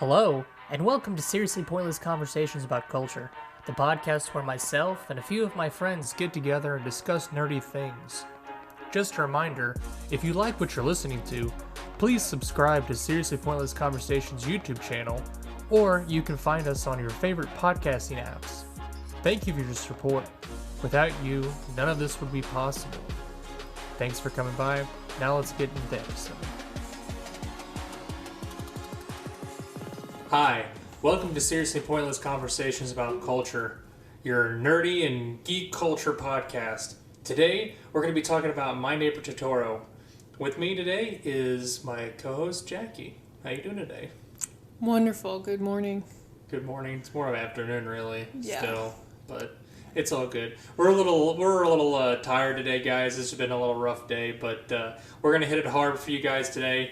Hello, and welcome to Seriously Pointless Conversations About Culture, the podcast where myself and a few of my friends get together and discuss nerdy things. Just a reminder, if you like what you're listening to, please subscribe to Seriously Pointless Conversations YouTube channel, or you can find us on your favorite podcasting apps. Thank you for your support. Without you, none of this would be possible. Thanks for coming by. Now let's get into the episode. Hi, welcome to Seriously Pointless Conversations About Culture, your nerdy and geek culture podcast. Today, we're going to be talking about My Neighbor Totoro. With me today is my co-host, Jackie. How you doing today? Wonderful. Good morning. Good morning. It's more of afternoon, really, Yeah. still, but it's all good. We're a little tired today, guys. This has been a little rough day, but we're going to hit it hard for you guys today.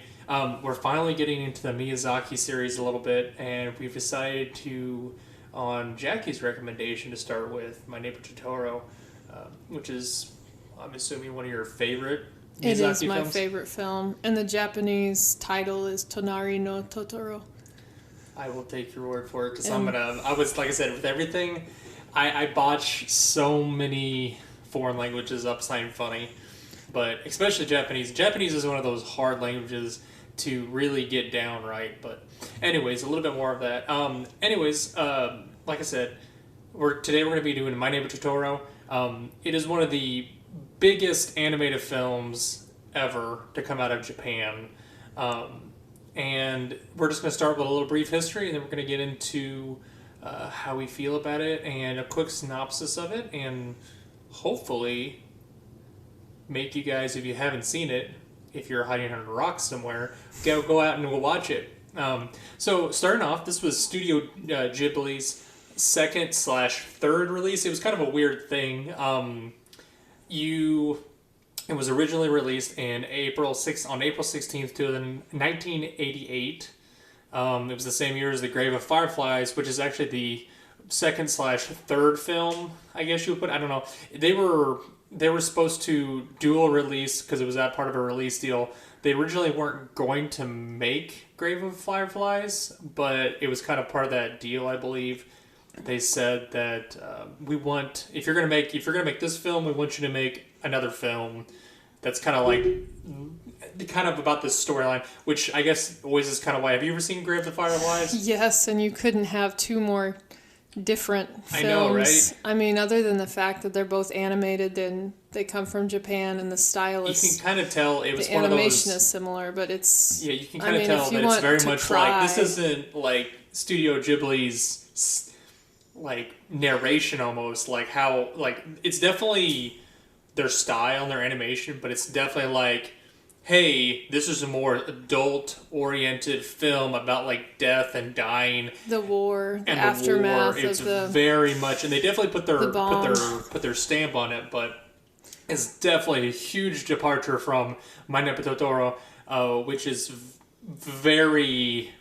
We're finally getting into the Miyazaki series a little bit, and we've decided to, on Jackie's recommendation, to start with My Neighbor Totoro, which is, I'm assuming, one of your favorite Miyazaki films? It is my favorite film, and the Japanese title is Tonari no Totoro. I will take your word for it, because like I said, with everything, I botch so many foreign languages up sounding funny, but especially Japanese. Japanese is one of those hard languages to really get down right, but anyways, a little bit more of that. Like I said, today we're going to be doing My Neighbor Totoro. It is one of the biggest animated films ever to come out of Japan, and we're just going to start with a little brief history, and then we're going to get into how we feel about it and a quick synopsis of it, and hopefully make you guys, if you haven't seen it, if you're hiding under a rock somewhere, go out and we'll watch it. So starting off, this was Studio Ghibli's second/third release. It was kind of a weird thing. It was originally released on April 16th, 1988. It was the same year as The Grave of Fireflies, which is actually the second/third film, I guess you would put. I don't know. They were supposed to dual release because it was that part of a release deal. They originally weren't going to make Grave of Fireflies, but it was kind of part of that deal, I believe. They said that if you're gonna make this film, we want you to make another film that's kind of about this storyline, which I guess always is kind of why. Have you ever seen Grave of Fireflies? Yes, and you couldn't have two more different films. I know, right? I mean, other than the fact that they're both animated and they come from Japan and the style is... You can kind of tell it was the one of those... The animation is similar, but it's... Yeah, you can kind of tell that it's very much like... This isn't like Studio Ghibli's like narration almost, like how... Like, it's definitely their style and their animation, but it's definitely like... Hey, this is a more adult-oriented film about like death and dying, the war, the aftermath It's of the very much, and they definitely put the their stamp on it. But it's definitely a huge departure from My Neighbor Totoro, which is very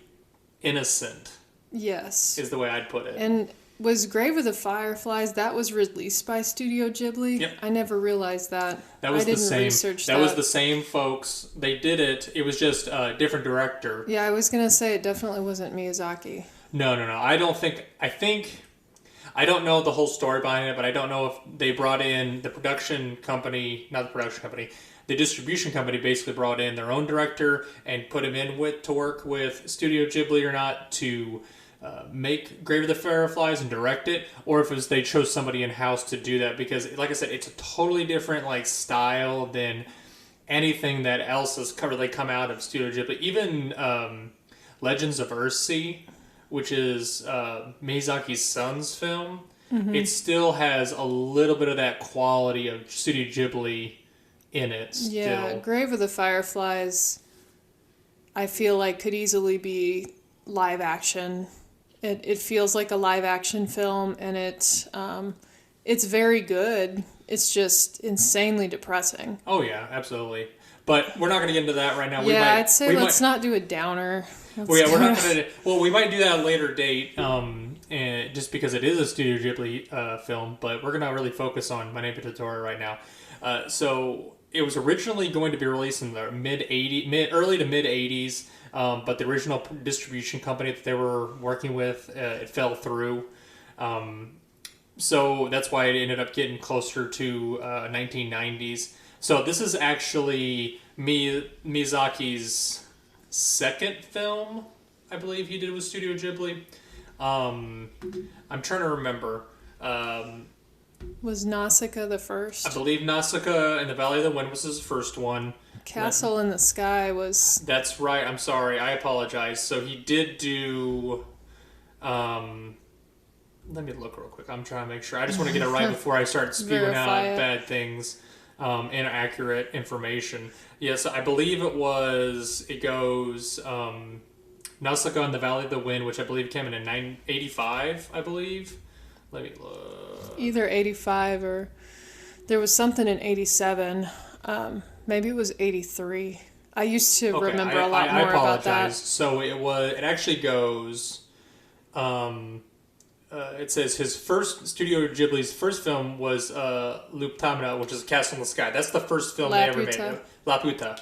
innocent. Yes, is the way I'd put it. And was Grave of the Fireflies, that was released by Studio Ghibli? Yep. I never realized that. That was I didn't the same. research that was the same folks. They did it. It was just a different director. Yeah, I was going to say it definitely wasn't Miyazaki. No. I don't know the whole story behind it, but I don't know if they brought in the the distribution company basically brought in their own director and put him in to work with Studio Ghibli or not to make Grave of the Fireflies and direct it, or if it was they chose somebody in-house to do that, because like I said, it's a totally different like style than anything that else has really come out of Studio Ghibli. Even Legends of Earthsea, which is Miyazaki's son's film, it still has a little bit of that quality of Studio Ghibli in it still. Yeah, Grave of the Fireflies, I feel like could easily be live action. It feels like a live action film, and it's very good. It's just insanely depressing. Oh yeah, absolutely. But we're not going to get into that right now. Yeah, I'd say let's not do a downer. We're not going to. Well, we might do that at a later date, and just because it is a Studio Ghibli film. But we're going to really focus on My Neighbor Totoro right now. So it was originally going to be released in the early to mid 80s. but the original distribution company that they were working with, it fell through. So that's why it ended up getting closer to 1990s. So this is actually Miyazaki's second film, I believe he did with Studio Ghibli. I'm trying to remember. Was Nausicaa the first? I believe Nausicaa and the Valley of the Wind was his first one. Castle in the Sky was... That's right. I'm sorry. I apologize. So he did do... let me look real quick. I'm trying to make sure. I just want to get it right before I start spewing out bad things, inaccurate information. Yes, I believe it goes Nausicaa and the Valley of the Wind, which I believe came in 1985, I believe. Let me look. Either 85 or... There was something in 87. Maybe it was 83. I used to remember a lot more about that. So it actually goes... it says his first Studio Ghibli's first film was Luptamina, which is Castle in the Sky. That's the first film they ever made. La Puta,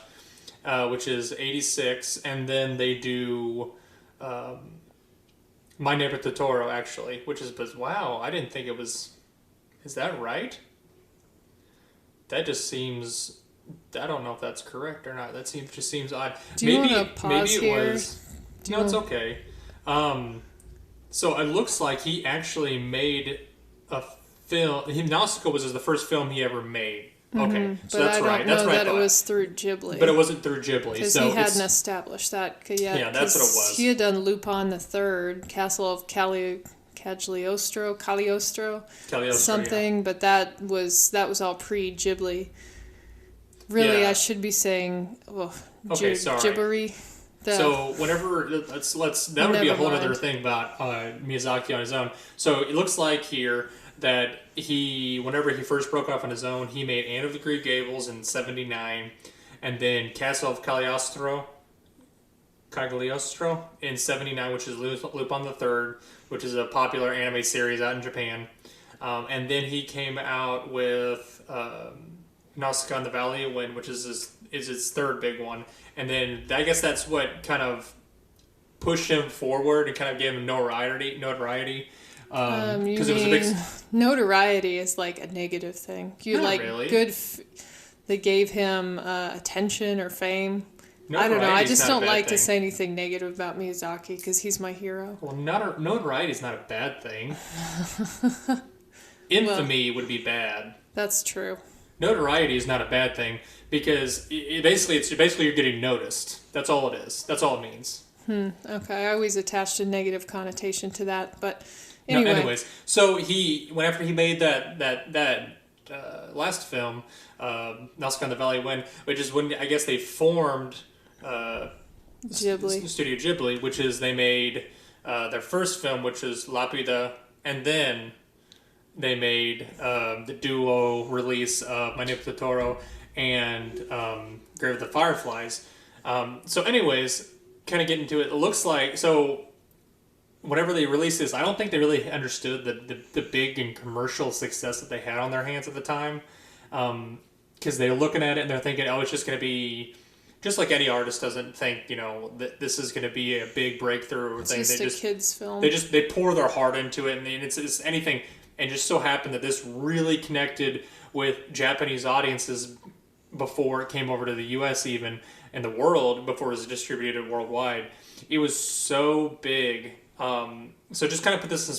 which is 86, and then they do My Neighbor Totoro, actually, which is wow. I didn't think it was. Is that right? That just seems. I don't know if that's correct or not. That just seems odd. Do you want to pause here? No, it's okay. So it looks like he actually made a film. Nausicaa was the first film he ever made. Okay, so but that's right. That's right. It was through Ghibli. But it wasn't through Ghibli. Because he hadn't established that yet. Yeah, that's what it was. He had done Lupin III, Castle of Cagliostro, something. Yeah. But that was all pre-Ghibli. Really, I should be saying gibbery. So whenever that would be a whole other thing about Miyazaki on his own. So it looks like here that whenever he first broke off on his own, he made Anne of the Green Gables in '79, and then Castle of Cagliostro in '79, which is Lupin III, which is a popular anime series out in Japan, and then he came out with Nausicaa and the Valley of Wind, which is his third big one. And then I guess that's what kind of pushed him forward and kind of gave him notoriety. Because it was a big notoriety is like a negative thing. Really. They gave him attention or fame. I don't know. I just don't like to say anything negative about Miyazaki because he's my hero. Well, notoriety is not a bad thing. Infamy would be bad. That's true. Notoriety is not a bad thing because basically you're getting noticed. That's all it is. That's all it means. Okay, I always attached a negative connotation to that, but anyway. No, anyways, so whenever he made that last film, Nausicaa and the Valley of Wind, which is when I guess they formed Ghibli. Studio Ghibli, which is they made their first film, which is Laputa, and then they made the duo release of My Neighbor Totoro and Grave of the Fireflies. So anyways, kind of getting to it, it looks like, so whenever they released this, I don't think they really understood the big and commercial success that they had on their hands at the time. Because they're looking at it and they're thinking, oh, it's just going to be, just like any artist doesn't think, that this is going to be a big breakthrough thing. It's just a kid's film. They pour their heart into it, and it's anything. And just so happened that this really connected with Japanese audiences before it came over to the U.S. even, and the world, before it was distributed worldwide. It was so big. So just kind of put this in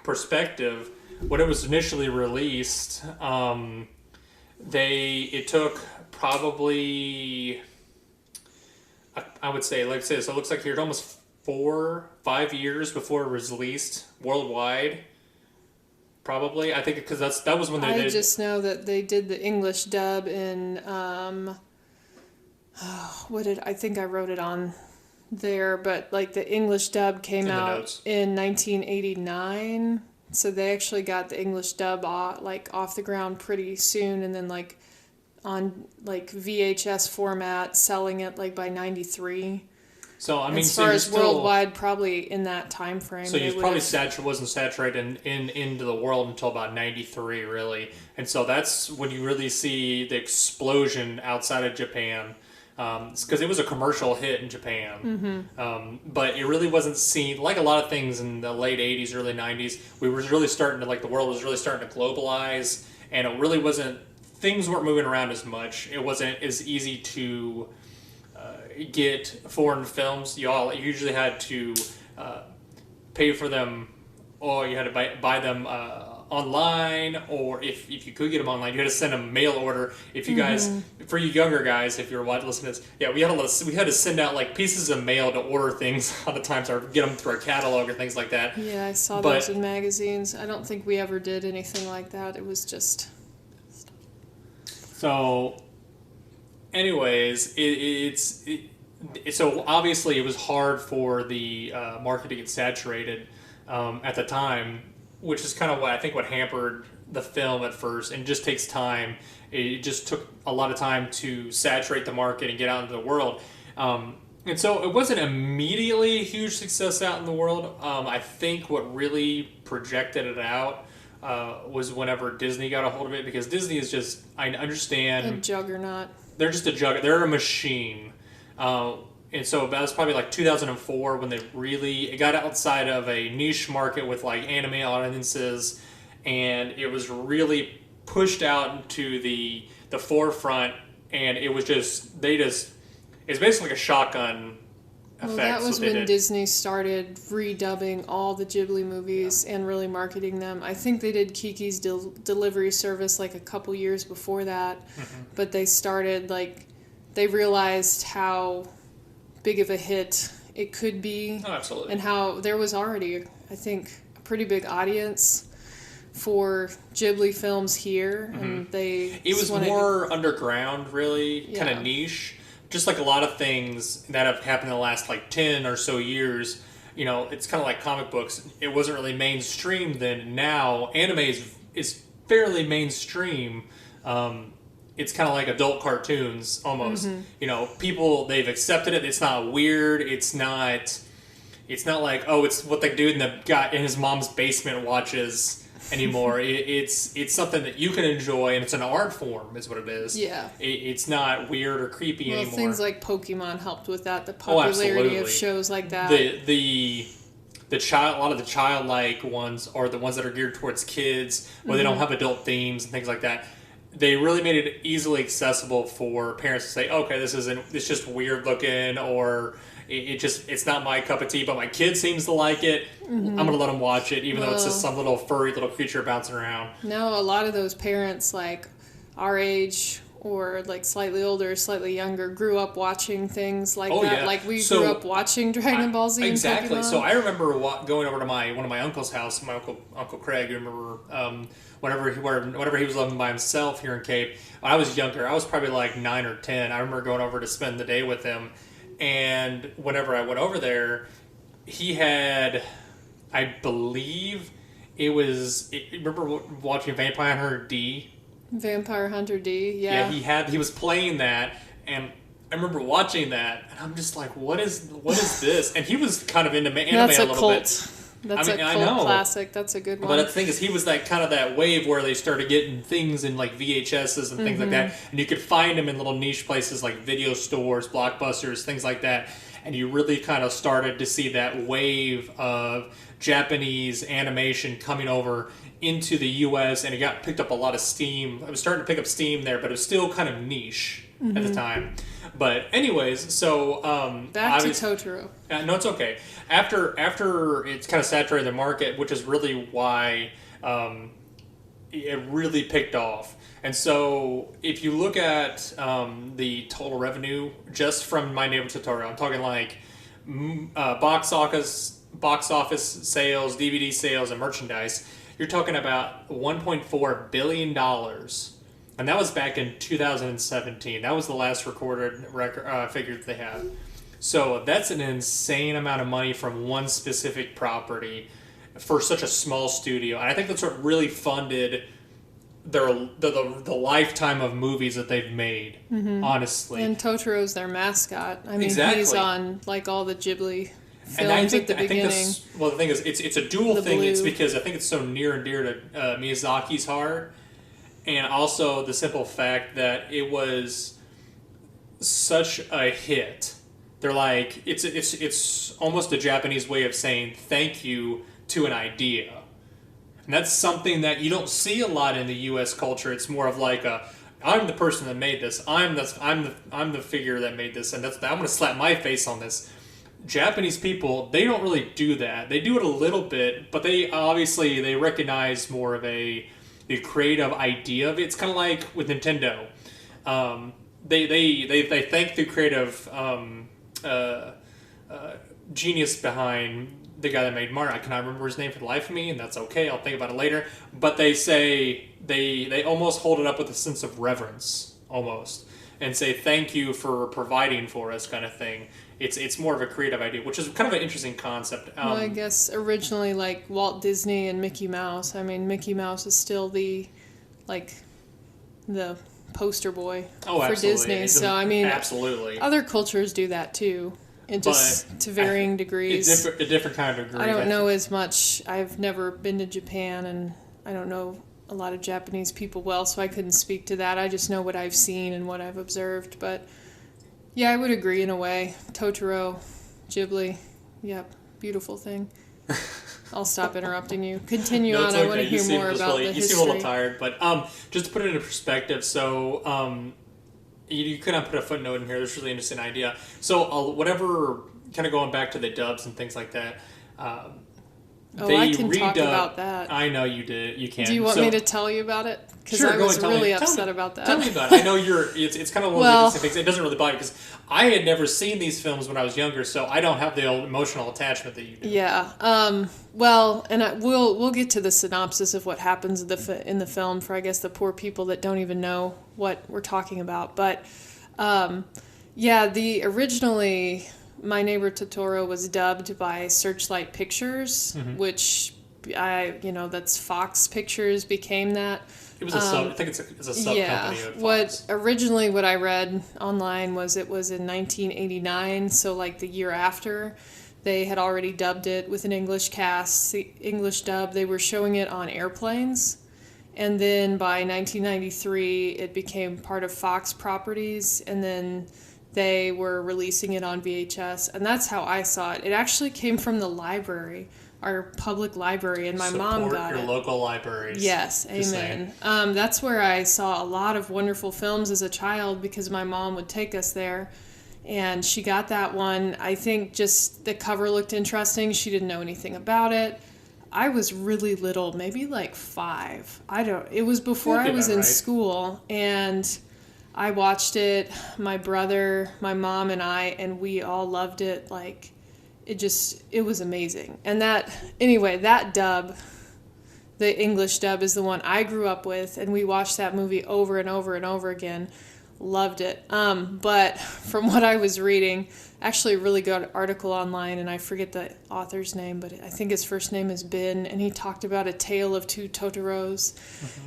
perspective. When it was initially released, it took probably, I would say, like I said, so it looks like here almost 4-5 years before it was released worldwide. Probably, I think, because that was when they did. I just know that they did the English dub in I think I wrote it on there, but like the English dub came out in 1989, so they actually got the English dub off the ground pretty soon, and then like on like VHS format, selling it like by 93. So I mean, as far as worldwide, probably in that time frame. So you probably wasn't saturated into the world until about 93, really, and so that's when you really see the explosion outside of Japan. because it was a commercial hit in Japan. But it really wasn't seen like a lot of things in the late '80s, early '90s. We were really starting to like the world was really starting to globalize, and it really wasn't. Things weren't moving around as much. It wasn't as easy to get foreign films. You usually had to pay for them, or you had to buy them online, or if you could get them online, you had to send a mail order. If you guys, for you younger guys, if you're listening to this, yeah, we had to send out like pieces of mail to order things all the times, or get them through a catalog or things like that. Yeah, I saw those in magazines. I don't think we ever did anything like that. It was just... So, anyways, so obviously it was hard for the market to get saturated at the time, which is kind of what hampered the film at first, and it just takes time. It just took a lot of time to saturate the market and get out into the world. And so it wasn't immediately a huge success out in the world. I think what really projected it out was whenever Disney got a hold of it, because Disney is just, I understand... a juggernaut. They're just a juggernaut. They're a machine. And so that was probably like 2004 when it got outside of a niche market with like anime audiences, and it was really pushed out into the forefront, and it was just, it's basically like a shotgun effect. Well, that was when Disney started redubbing all the Ghibli movies and really marketing them. I think they did Kiki's Delivery Service like a couple years before that, but they started they realized how big of a hit it could be. Oh, absolutely. And how there was already, I think, a pretty big audience for Ghibli films here, and it was more underground, really, kind of niche. Just like a lot of things that have happened in the last 10 or so years, it's kind of like comic books. It wasn't really mainstream then. Now anime is fairly mainstream. It's kind of like adult cartoons almost. People, they've accepted it. It's not weird. It's not like, oh, it's what the dude in his mom's basement watches anymore. It's something that you can enjoy, and it's an art form is what it is. Yeah. It's not weird or creepy anymore. Things like Pokemon helped with that, the popularity of shows like that. A lot of the childlike ones are the ones that are geared towards kids, where they don't have adult themes and things like that. They really made it easily accessible for parents to say, okay, it's just weird looking, or it's not my cup of tea, but my kid seems to like it. I'm going to let them watch it, even though it's just some little furry little creature bouncing around. Now, a lot of those parents, our age or slightly older, slightly younger, grew up watching things like that. Yeah. We grew up watching Dragon Ball Z. Exactly. And Pokemon. So I remember going over to one of my uncle's house, my Uncle Craig. I remember whenever he was living by himself here in Cape. When I was younger, I was probably 9 or 10. I remember going over to spend the day with him. And whenever I went over there, he had, I believe, remember watching Vampire Hunter D? Vampire Hunter D, yeah. Yeah, he was playing that, and I remember watching that, and I'm just like, what is this? And he was kind of into anime a little bit. That's a cult classic. That's a good one. But the thing is, he was that wave where they started getting things in VHSs and things like that, and you could find them in little niche places like video stores, Blockbusters, things like that. And you really kind of started to see that wave of Japanese animation coming over into the U.S., and it picked up a lot of steam. It was starting to pick up steam there, but it was still kind of niche at the time. But anyways, so back to Totoro. No, it's okay. After it's kind of saturated the market, which is really why it really picked off. And so if you look at the total revenue just from My Neighbor Totoro, I'm talking box office sales, DVD sales, and merchandise. You're talking about $1.4 billion. And that was back in 2017. That was the last recorded figure that they had. So that's an insane amount of money from one specific property for such a small studio. And I think that's what really funded the lifetime of movies that they've made, honestly. And Totoro's their mascot. I mean, exactly. He's on all the Ghibli films at the beginning. The thing is, it's a dual thing. It's because I think it's so near and dear to Miyazaki's heart. And also the simple fact that it was such a hit. They're like it's almost a Japanese way of saying thank you to an idea. And that's something that you don't see a lot in the U.S. culture. It's more of like I'm the person that made this. I'm the figure that made this, and I'm going to slap my face on this. Japanese people, they don't really do that. They do it a little bit, but they recognize more of the creative idea of it. It's kind of like with Nintendo. They thank the creative genius behind the guy that made Mario. I cannot remember his name for the life of me, and that's okay. I'll think about it later. But they say they almost hold it up with a sense of reverence, almost, and say thank you for providing for us, kind of thing. It's more of a creative idea, which is kind of an interesting concept. Well, I guess originally like Walt Disney and Mickey Mouse. I mean, Mickey Mouse is still the poster boy for Disney. So I mean, absolutely, other cultures do that too. And just to varying degrees. It's a different kind of degree. I don't know as much. I've never been to Japan, and I don't know a lot of Japanese people well, so I couldn't speak to that. I just know what I've seen and what I've observed. But yeah, I would agree in a way. Totoro, Ghibli, yep, beautiful thing. I'll stop interrupting you. Continue on. Okay. I want to hear more about the history. You seem a little tired, but just to put it into perspective, so you could not put a footnote in here. There's a really interesting idea. So whatever, kind of going back to the dubs and things like that. I can talk about that. I know you did. You can. Do you want me to tell you about it? Because sure, I was really upset about that. Tell me about it. I know it's kind of one of the things. It doesn't really bother you because I had never seen these films when I was younger, so I don't have the emotional attachment that you do. Yeah. Well, and we'll get to the synopsis of what happens in the film for, I guess, the poor people that don't even know what we're talking about. But yeah, originally My Neighbor Totoro was dubbed by Searchlight Pictures, which that's Fox Pictures became that. It was I think it's a sub company of Fox. What I read online was it was in 1989, so like the year after. They had already dubbed it with an English cast, the English dub. They were showing it on airplanes. And then by 1993, it became part of Fox Properties, and then they were releasing it on VHS. And that's how I saw it. It actually came from the library, our public library, and my mom got it. Support your local libraries. Yes, amen. That's where I saw a lot of wonderful films as a child because my mom would take us there. And she got that one. I think just the cover looked interesting. She didn't know anything about it. I was really little, maybe like 5. It was before I was in school, and I watched it, my brother, my mom, and I, and we all loved it. Like, it was amazing. And that dub, the English dub, is the one I grew up with, and we watched that movie over and over and over again. Loved it. But from what I was reading, actually a really good article online, and I forget the author's name, but I think his first name is Ben, and he talked about A Tale of Two Totoros,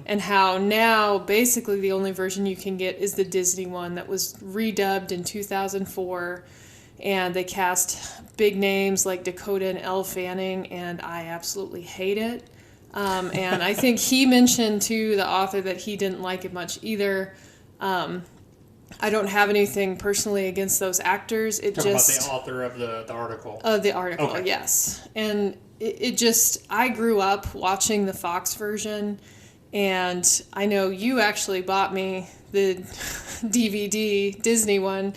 and how now basically the only version you can get is the Disney one that was redubbed in 2004, and they cast big names like Dakota and Elle Fanning, and I absolutely hate it. And I think he mentioned to the author that he didn't like it much either. I don't have anything personally against those actors. About the author of the article. The article, okay. Yes. And I grew up watching the Fox version, and I know you actually bought me the DVD Disney one.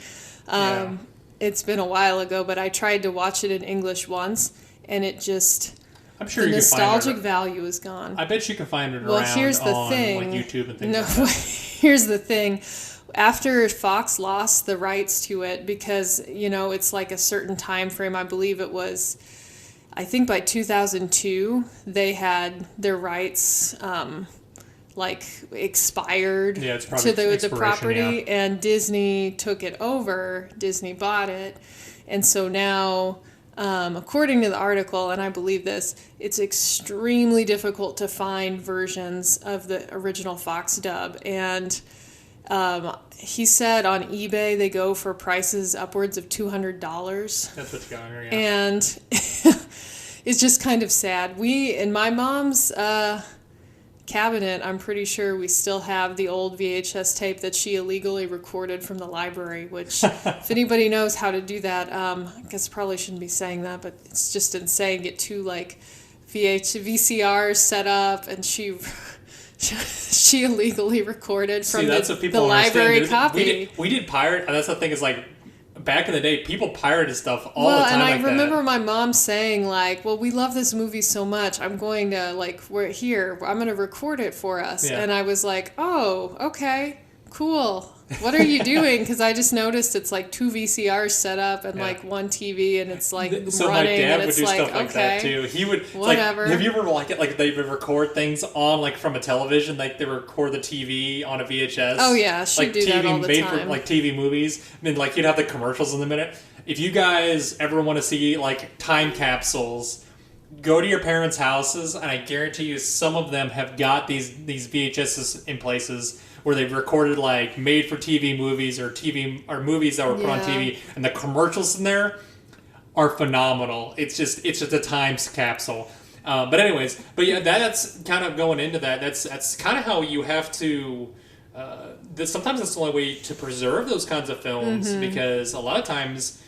Yeah. It's been a while ago, but I tried to watch it in English once, and it just... I'm sure the nostalgic value is gone. I bet you can find it around on YouTube and things like that. Here's the thing. After Fox lost the rights to it, because, it's like a certain time frame, I believe it was, I think by 2002, they had their rights, expired to the property, and Disney took it over. Disney bought it. And so now... according to the article, and I believe this, it's extremely difficult to find versions of the original Fox dub. And he said on eBay they go for prices upwards of $200. That's what you got here, yeah. And it's just kind of sad. In my mom's cabinet, I'm pretty sure we still have the old VHS tape that she illegally recorded from the library, which, if anybody knows how to do that, I guess probably shouldn't be saying that, but it's just insane. Get two, like, VCRs set up, and she illegally recorded from the library copy. We did pirate, and that's the thing is, like, back in the day, people pirated stuff all the time. Well, and I like remember that. my mom saying, like, well, we love this movie so much, I'm going to, like, I'm going to record it for us. Yeah. And I was like, oh, okay, cool. What are you doing? Because I just noticed it's like two VCRs set up and like one TV, and it's like so running. my dad and would it's do like, stuff like that too. He would whatever. Like, have you ever like they would record things on like from a television? Like they record the TV on a VHS. Oh yeah, she'd like do TV that all the made time. for like TV movies. And then like you'd have the commercials in the minute. If you guys ever want to see like time capsules, go to your parents' houses, and I guarantee you some of them have got these VHSs in places where they've recorded like made for TV movies or movies that were put on TV, and the commercials in there are phenomenal. It's just a time capsule. But yeah, that's kind of going into that. That's kind of how you have to. Sometimes that's the only way to preserve those kinds of films, because a lot of times.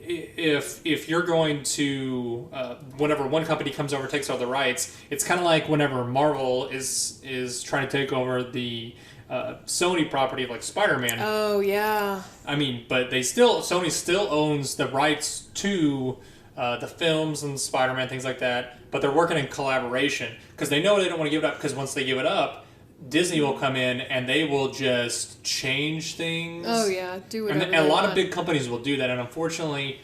If you're going to whenever one company comes over and takes all the rights, it's kind of like whenever Marvel is trying to take over the Sony property of like Spider-Man. Oh yeah. I mean, but Sony still owns the rights to the films and Spider-Man, things like that. But they're working in collaboration because they know they don't want to give it up, because once they give it up, Disney will come in and they will just change things. Oh yeah, do whatever. And a lot of big companies will do that, and unfortunately,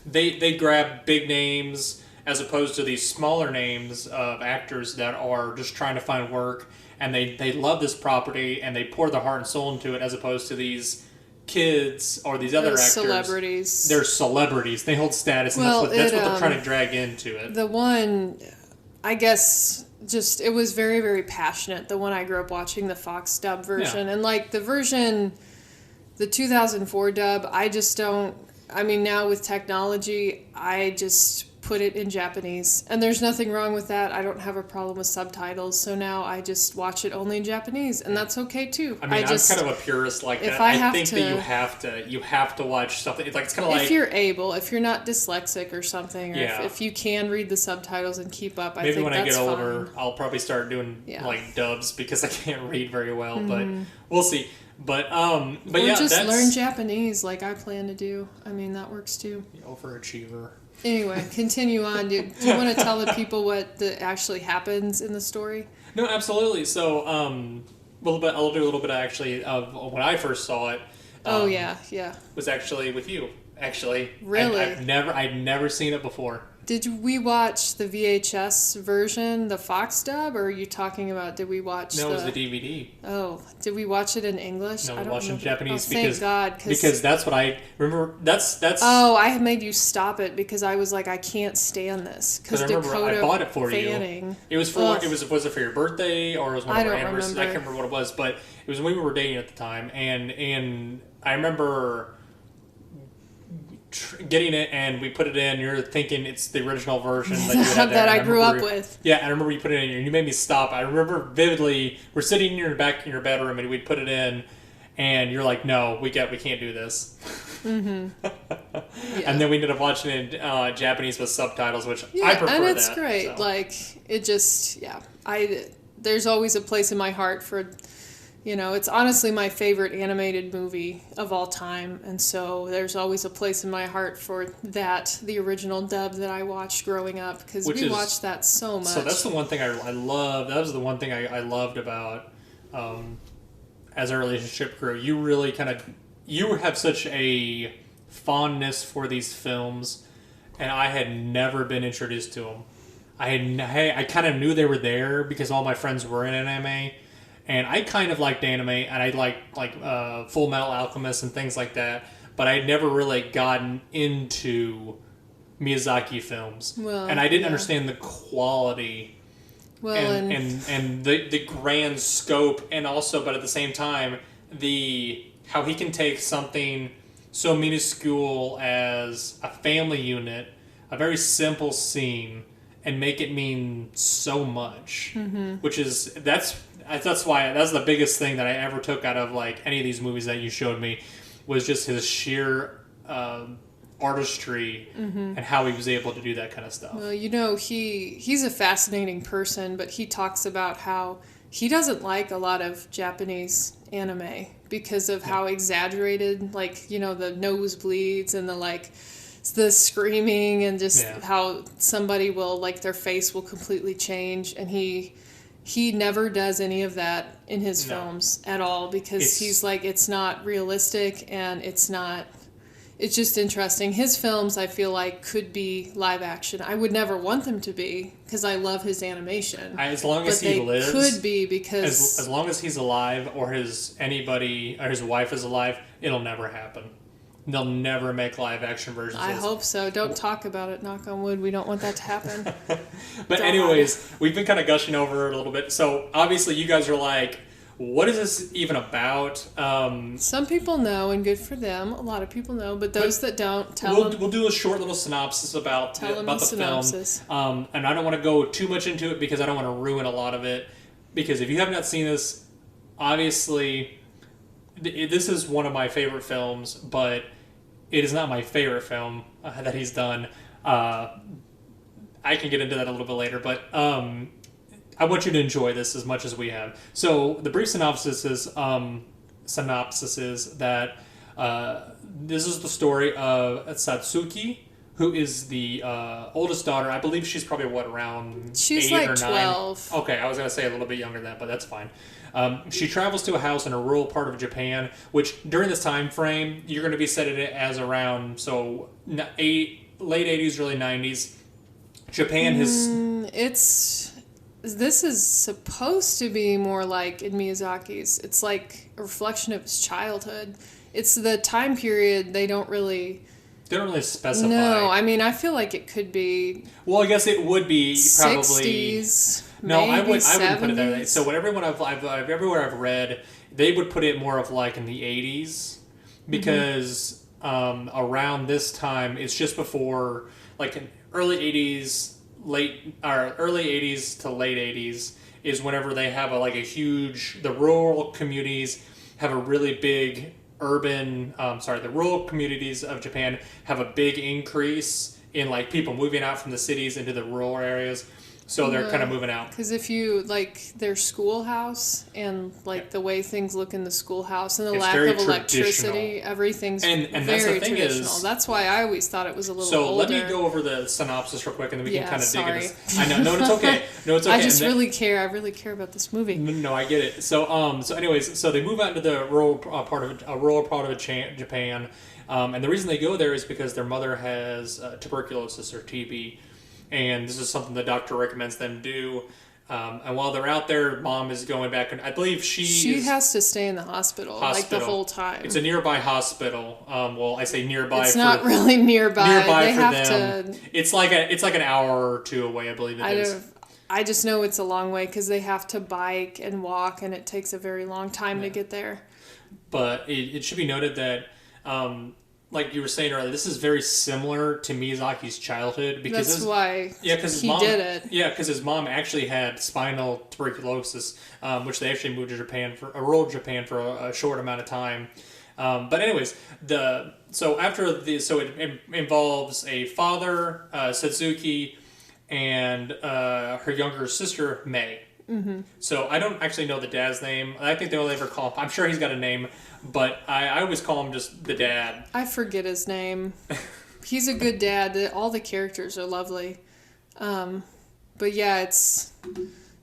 they grab big names as opposed to these smaller names of actors that are just trying to find work, and they love this property and they pour their heart and soul into it, as opposed to these kids or these other actors. Celebrities. They're celebrities. They hold status, and that's what they're trying to drag into it. The one, I guess. Just it was very, very passionate, the one I grew up watching, the Fox dub version. And like the 2004 dub, I just don't, I mean, now with technology, I just put it in Japanese, and there's nothing wrong with that. I don't have a problem with subtitles, so now I just watch it only in Japanese, and that's okay too. I mean, I'm kind of a purist like that. I think that you have to watch something. It's like, it's kind of like, if you're able, if you're not dyslexic or something, or if you can read the subtitles and keep up, I think that's fine. Maybe when I get older, I'll probably start doing like dubs, because I can't read very well, but we'll see. But or just learn Japanese like I plan to do. I mean, that works too. Overachiever. Anyway, continue on. Do you want to tell the people what actually happens in the story? No, absolutely. So, I'll do a little bit actually of when I first saw it. Yeah. Was actually with you. Actually, really, I'd never seen it before. Did we watch the VHS version, the Fox dub, or are you talking about, did we watch No, it was the DVD. Oh, did we watch it in English? No, we watched it in Japanese, thank God. Because that's what I remember. That's. Oh, I had made you stop it because I was like, I can't stand this. Because I bought it for Fanning. you. It was for was it for your birthday, or it was one of our anniversaries? I can't remember what it was, but it was when we were dating at the time, and I remember getting it, and we put it in. You're thinking it's the original version that you had there, that I grew up with. Yeah, I remember you put it in, and you made me stop. I remember vividly. We're sitting in your bedroom, and we put it in, and you're like, "No, we can't do this." Mm-hmm. Yeah. And then we ended up watching it in Japanese with subtitles, which I prefer. And it's that, great. So. Like it just, there's always a place in my heart for. It's honestly my favorite animated movie of all time, and so there's always a place in my heart for the original dub that I watched growing up, because we watched that so much. So that's the one thing I love. That was the one thing I loved about as our relationship grew. You really you have such a fondness for these films, and I had never been introduced to them. I kind of knew they were there because all my friends were in anime. And I kind of liked anime, and I liked Full Metal Alchemist and things like that. But I'd never really gotten into Miyazaki films, and I didn't understand the quality, and the grand scope, and also, but at the same time, how he can take something so minuscule as a family unit, a very simple scene, and make it mean so much, which is that's why that's the biggest thing that I ever took out of like any of these movies that you showed me was just his sheer artistry and how he was able to do that kind of stuff. Well, he's a fascinating person, but he talks about how he doesn't like a lot of Japanese anime because of how exaggerated, like, the nosebleeds and the screaming and just how somebody will, like, their face will completely change, and he never does any of that in his films at all because he's like, it's not realistic and it's just interesting. His films, I feel like, could be live action. I would never want them to be because I love his animation. As long as he lives, could be because as long as he's alive or his wife is alive, it'll never happen. They'll never make live action versions. I hope so. Don't talk about it. Knock on wood. We don't want that to happen. But anyways, we've been kind of gushing over it a little bit. So obviously, you guys are like, what is this even about? Some people know, and good for them. A lot of people know, but those that don't, tell them. We'll do a short little synopsis about the film. And I don't want to go too much into it because I don't want to ruin a lot of it. Because if you have not seen this, obviously, this is one of my favorite films, but it is not my favorite film that he's done. I can get into that a little bit later, but I want you to enjoy this as much as we have. So the brief synopsis is that this is the story of Satsuki, who is the oldest daughter. I believe she's probably around she's 8 like or 9. 12. Okay, I was gonna say a little bit younger than that, but that's fine. She travels to a house in a rural part of Japan, which during this time frame you're going to be set it as around late 80s, early 90s. Japan has. This is supposed to be more like in Miyazaki's. It's like a reflection of his childhood. It's the time period they don't really specify. No, I mean, I feel like it could be. Well, I guess it would be probably 60s. No, I wouldn't 70s. put it that way. So everywhere I've read, they would put it more of like in the 80s because around this time it's just before like early 80s to late 80s is whenever they have the rural communities have a really big the rural communities of Japan have a big increase in like people moving out from the cities into the rural areas. So they're kind of moving out. Because if you, like, their schoolhouse and, like, the way things look in the schoolhouse and the lack of electricity, everything's and very that's the thing traditional. That's why I always thought it was a little older. So let me go over the synopsis real quick and then we can kind of dig into this. I know. No, it's okay. I just really care. I really care about this movie. No, I get it. So anyways, so they move out into the rural part of Japan. And the reason they go there is because their mother has tuberculosis or TB. And this is something the doctor recommends them do. And while they're out there, mom is going back, and I believe she has to stay in the hospital like the whole time. It's a nearby hospital. Well, I say nearby. It's not really nearby. Nearby they for have them. To. It's like an hour or two away, I believe it is. I just know it's a long way because they have to bike and walk, and it takes a very long time to get there. But it should be noted that. Like you were saying earlier, this is very similar to Miyazaki's childhood because that's why his he mom did it. Yeah, because his mom actually had spinal tuberculosis, which they actually moved to rural Japan for a short amount of time. But anyways, it involves a father, Satsuki, and her younger sister May. Mm-hmm. So I don't actually know the dad's name. I think they only ever call him. I'm sure he's got a name, but I always call him just the dad. I forget his name. He's a good dad. All the characters are lovely. But yeah, it's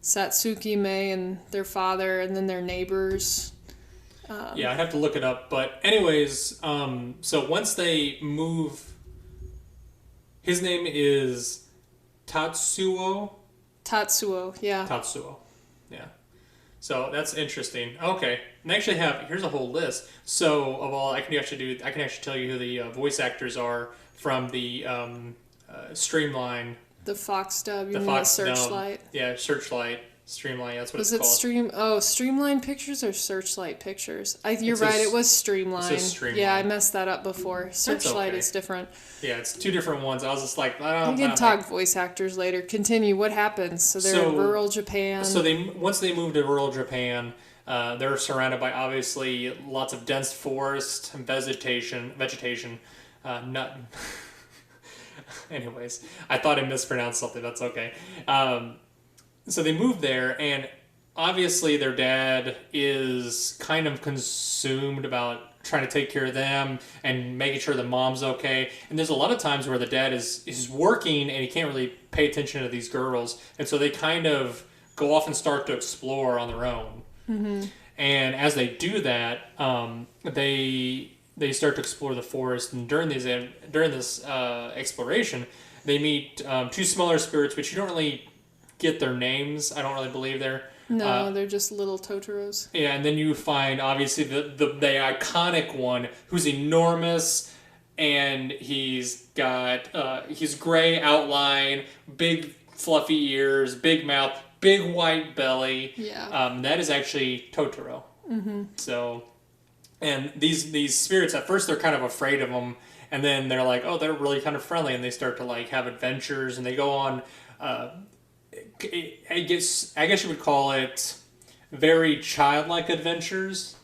Satsuki, May, and their father, and then their neighbors. Yeah, I'd have to look it up. But anyways, so once they move, his name is Tatsuo, yeah. Tatsuo, yeah. So that's interesting. Okay, and I actually here's a whole list. So of all I can actually tell you who the voice actors are from the Streamline, the Fox dub, the Searchlight. Yeah, Searchlight. Streamline, that's what Was it's it called. Streamline Pictures or Searchlight Pictures? You're It's right, just, it was Streamline. it's just Streamline. Yeah, I messed that up before. Searchlight okay. is different. Yeah, it's two different ones. I was just like, We can talk voice actors later. Continue. What happens? So they're in rural Japan. So once they move to rural Japan, they're surrounded by obviously lots of dense forest and vegetation. Nut. Anyways, I thought I mispronounced something. That's okay. So they move there, and obviously their dad is kind of consumed about trying to take care of them and making sure the mom's okay. And there's a lot of times where the dad is working and he can't really pay attention to these girls, and so they kind of go off and start to explore on their own. Mm-hmm. And as they do that, they start to explore the forest. And during this exploration, they meet two smaller spirits, which you don't really get their names. I don't really believe No, they're just little Totoros. Yeah, and then you find obviously the iconic one who's enormous, and he's got he's gray outline, big fluffy ears, big mouth, big white belly. Yeah. That is actually Totoro. Mm-hmm. So, and these spirits at first they're kind of afraid of them, and then they're like, oh, they're really kind of friendly, and they start to like have adventures, and they go on. I guess you would call it very childlike adventures.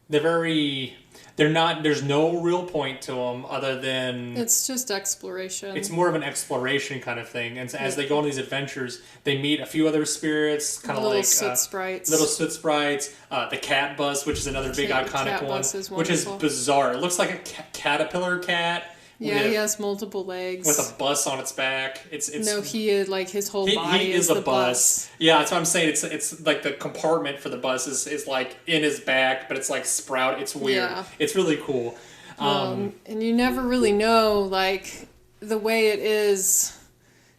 They're not. There's no real point to them other than it's just exploration. It's more of an exploration kind of thing. And so as they go on these adventures, they meet a few other spirits, kind of like soot sprites. Little soot sprites. The cat bus, which is another big iconic one, which is bizarre. It looks like a caterpillar cat. Yeah, he has multiple legs with a bus on its back. He is like his whole body is a bus. Yeah, that's what I'm saying. It's like the compartment for the bus is like in his back, but it's like sprout. It's weird. Yeah. It's really cool. And you never really know like the way it is.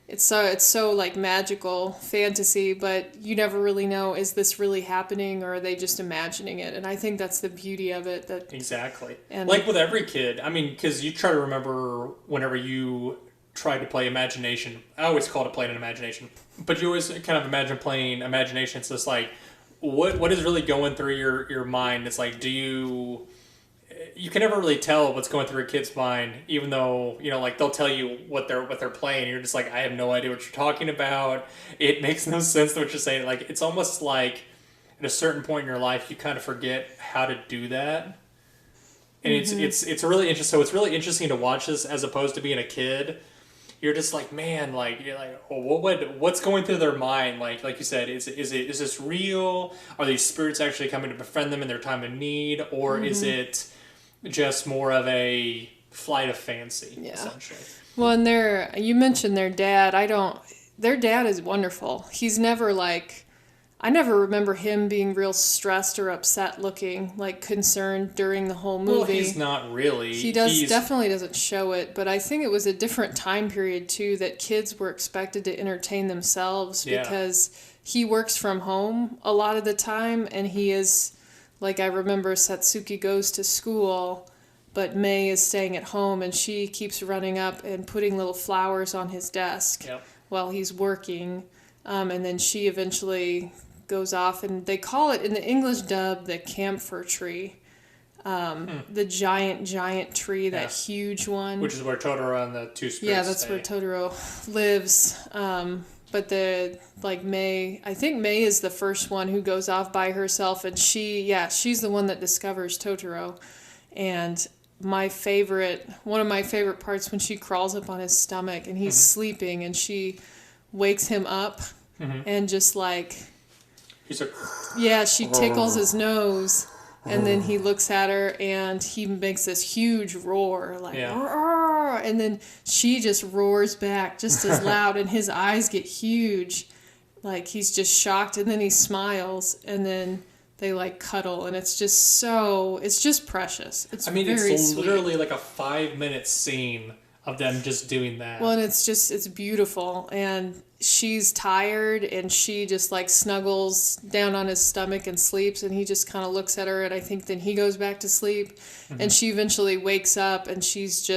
It's so like magical fantasy, but you never really know, is this really happening or are they just imagining it? And I think that's the beauty of it. Exactly. And like with every kid, I mean, because you try to remember whenever you tried to play imagination. I always called it playing an imagination, but you always kind of imagine playing imagination. So it's like, what is really going through your mind? It's like, you can never really tell what's going through a kid's mind, even though, like they'll tell you what they're playing. And you're just like, I have no idea what you're talking about. It makes no sense to what you're saying. Like, it's almost like at a certain point in your life, you kind of forget how to do that. And it's really interesting. So it's really interesting to watch this as opposed to being a kid. You're just like, man, like you're like, oh, what's going through their mind? Like you said, is this real? Are these spirits actually coming to befriend them in their time of need, or is it just more of a flight of fancy, essentially? Well, and you mentioned their dad. Their dad is wonderful. He's never I never remember him being real stressed or upset looking, like concerned during the whole movie. Well, he's not really. He definitely doesn't show it, but I think it was a different time period too that kids were expected to entertain themselves because he works from home a lot of the time, and he is, like, I remember Satsuki goes to school, but Mei is staying at home, and she keeps running up and putting little flowers on his desk while he's working. And then she eventually goes off, and they call it, in the English dub, the camphor tree. The giant tree, that huge one. Which is where Totoro and the two spirits Yeah, that's where Totoro lives. But Mei, I think Mei is the first one who goes off by herself, and she's the one that discovers Totoro. And one of my favorite parts when she crawls up on his stomach and he's sleeping, and she wakes him up and just like, he's like, she tickles his nose, and then he looks at her and he makes this huge roar, like, roar, and then she just roars back just as loud, and his eyes get huge, like he's just shocked, and then he smiles, and then they like cuddle, and it's just precious. It's literally like a 5-minute scene of them just doing that. Well, and it's beautiful, and she's tired, and she just like snuggles down on his stomach and sleeps, and he just kind of looks at her, and I think then he goes back to sleep, and she eventually wakes up, and she's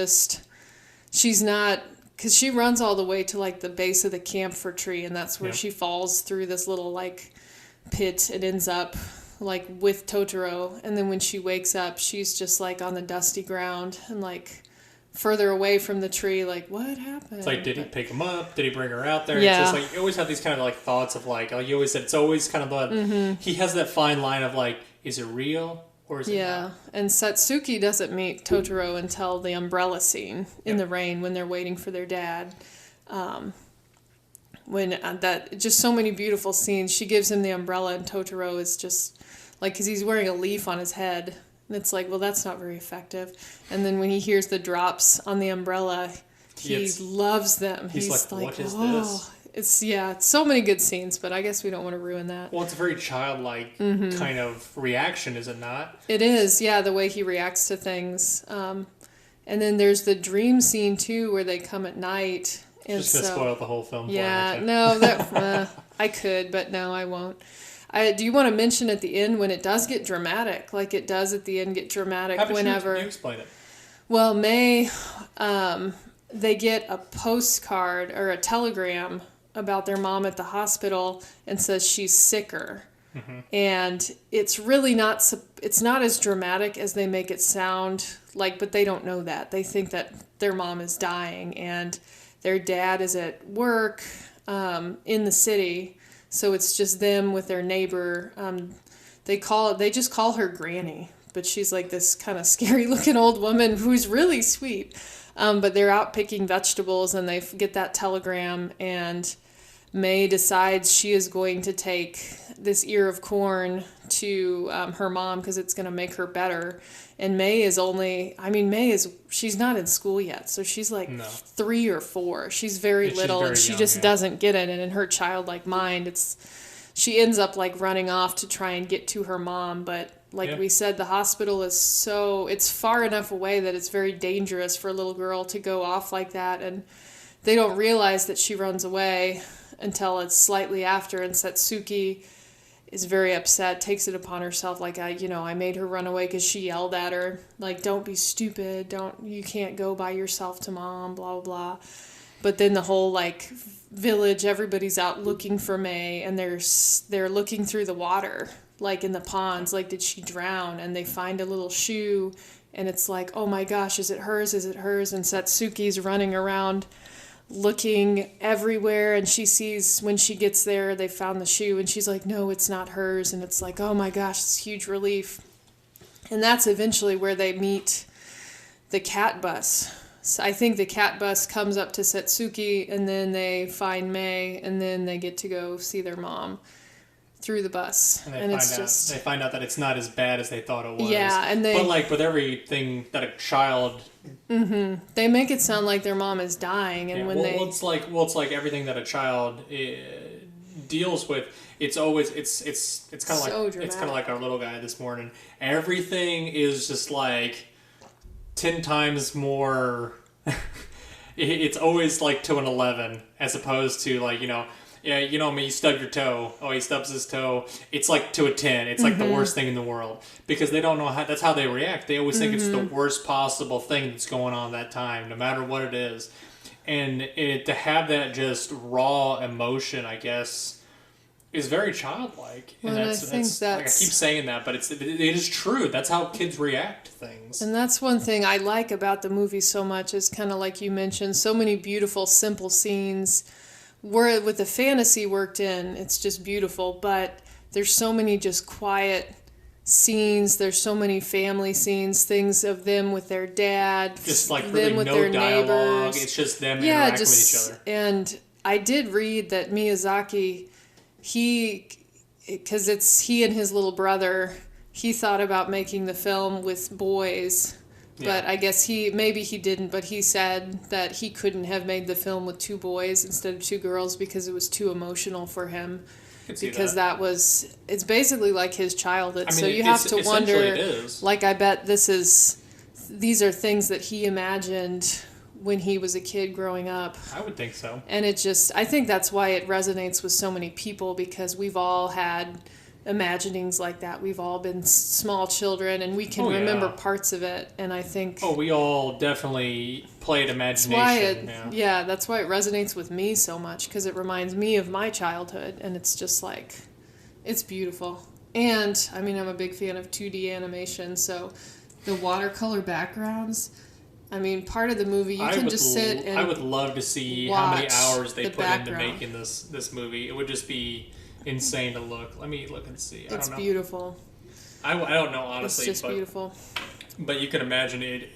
not because she runs all the way to like the base of the camphor tree, and that's where she falls through this little like pit and ends up like with Totoro. And then when she wakes up, she's just like on the dusty ground and like further away from the tree, like, what happened? It's like, did he pick him up? Did he bring her out there? Yeah. It's just like, you always have these kind of like thoughts of like you always said, it's always kind of like, he has that fine line of like, is it real or is it not? And Satsuki doesn't meet Totoro until the umbrella scene in the rain when they're waiting for their dad. When that, just so many beautiful scenes. She gives him the umbrella and Totoro is just like, because he's wearing a leaf on his head. And it's like, well, that's not very effective. And then when he hears the drops on the umbrella, he loves them. He's like, what is this? It's so many good scenes, but I guess we don't want to ruin that. Well, it's a very childlike kind of reaction, is it not? It is, yeah, the way he reacts to things. And then there's the dream scene, too, where they come at night. And just going to spoil the whole film for you. No, that I could, but no, I won't. Do you want to mention at the end when it does get dramatic? Like it does at the end get dramatic whenever... You explain it. Well, May, they get a postcard or a telegram about their mom at the hospital and says she's sicker. Mm-hmm. And it's really not... It's not as dramatic as they make it sound like, but they don't know that. They think that their mom is dying and their dad is at work in the city. So it's just them with their neighbor. They just call her Granny, but she's like this kind of scary looking old woman who's really sweet. But they're out picking vegetables and they get that telegram, and May decides she is going to take this ear of corn to her mom because it's going to make her better. And she's not in school yet, so she's like 3 or 4. She's very little, and she just doesn't get it. And in her childlike mind, she ends up like running off to try and get to her mom. But like we said, the hospital is it's far enough away that it's very dangerous for a little girl to go off like that. And they don't realize that she runs away until it's slightly after, and Satsuki is very upset, takes it upon herself, like, I made her run away because she yelled at her, like, don't be stupid, you can't go by yourself to mom, blah, blah, blah. But then the whole, like, village, everybody's out looking for May, and they're looking through the water, like, in the ponds, like, did she drown? And they find a little shoe, and it's like, oh my gosh, is it hers, is it hers? And Satsuki's running around looking everywhere, and she sees when she gets there they found the shoe, and she's like, no, it's not hers. And it's like, oh my gosh, it's huge relief. And that's eventually where they meet the cat bus. So I think the cat bus comes up to Satsuki, and then they find May, and then they get to go see their mom through the bus. And they find out that it's not as bad as they thought it was. Yeah, but like with everything that a child... Mm-hmm. They make it sound like their mom is dying, and it's like everything that a child deals with. It's always it's kind of like it's kind of like our little guy this morning. Everything is just like 10 times more. It's always like to an 11 as opposed to like you stub your toe. Oh, he stubs his toe. It's like to a 10. It's like the worst thing in the world because they don't know how. That's how they react. They always think it's the worst possible thing that's going on that time, no matter what it is. And to have that just raw emotion, I guess, is very childlike. Well, and that's like, I keep saying that, but it is true. That's how kids react to things. And that's one thing I like about the movie so much is kind of like you mentioned, so many beautiful, simple scenes. Where with the fantasy worked in, it's just beautiful, but there's so many just quiet scenes. There's so many family scenes, things of them with their dad, just like them really with no their dialogue. neighbors. It's just them interacting with each other. And I did read that Miyazaki, because it's he and his little brother, he thought about making the film with boys. But I guess maybe he didn't, but he said that he couldn't have made the film with 2 boys instead of 2 girls because it was too emotional for him. Because it's basically like his childhood. So you have to wonder, like, I bet these are things that he imagined when he was a kid growing up. I would think so. And I think that's why it resonates with so many people, because we've all had imaginings like that. We've all been small children, and we can remember parts of it. And I think we all definitely played imagination. That's why it resonates with me so much, because it reminds me of my childhood, and it's just like, it's beautiful. And I mean, I'm a big fan of 2D animation, so the watercolor backgrounds. I mean, part of the movie you can just sit and I would love to see how many hours they put into background. making this movie. It would just be insane to look. Let me look and see. It's beautiful. I don't know, honestly. It's just beautiful. But you can imagine it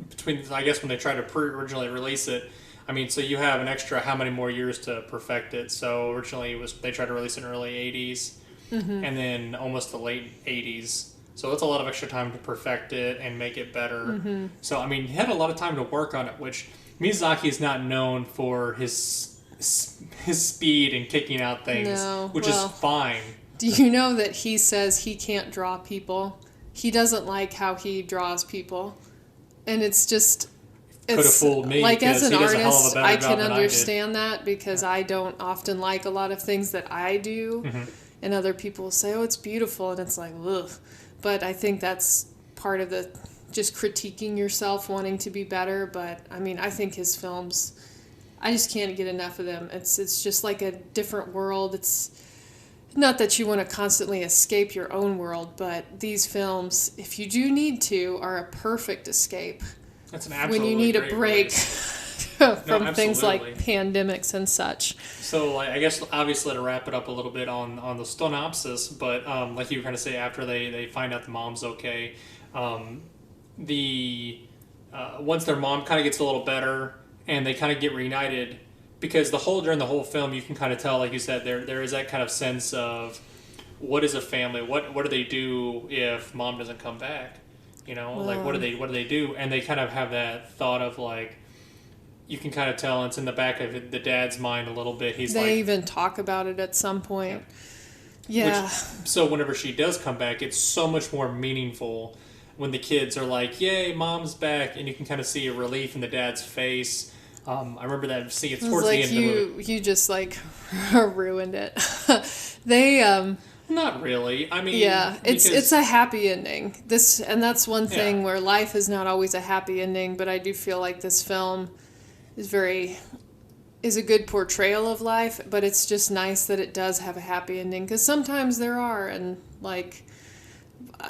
between, I guess, when they tried to originally release it. I mean, so you have an extra how many more years to perfect it. So originally they tried to release it in early 80s, and then almost the late 80s. So it's a lot of extra time to perfect it and make it better. So, I mean, he had a lot of time to work on it, which Miyazaki is not known for his speed and kicking out things, which is fine. Do you know that he says he can't draw people? He doesn't like how he draws people. And it's just... Could have fooled me. Like, as an artist, I can understand that, because I don't often like a lot of things that I do. And other people will say, oh, it's beautiful. And it's like, ugh. But I think that's part of the just critiquing yourself, wanting to be better. But I mean, I think his films, I just can't get enough of them. It's just like a different world. It's not that you want to constantly escape your own world, but these films, if you do need to, are a perfect escape. That's an absolutely when you need a break from things like pandemics and such. So, like, I guess obviously to wrap it up a little bit on the synopsis, but like you were kind of say, after they find out the mom's okay, once their mom kind of gets a little better and they kind of get reunited, because during the whole film you can kind of tell, like you said, there is that kind of sense of what is a family, what do they do if mom doesn't come back, like what do they do, and they kind of have that thought of like, you can kind of tell it's in the back of the dad's mind a little bit. They even talk about it at some point. Yeah. So whenever she does come back, it's so much more meaningful when the kids are like, yay, mom's back, and you can kind of see a relief in the dad's face. I remember that scene. It's towards the end of the movie. You just like ruined it. They not really. I mean, yeah, it's a happy ending. That's one thing where life is not always a happy ending, but I do feel like this film is a good portrayal of life, but it's just nice that it does have a happy ending, because sometimes there are, and like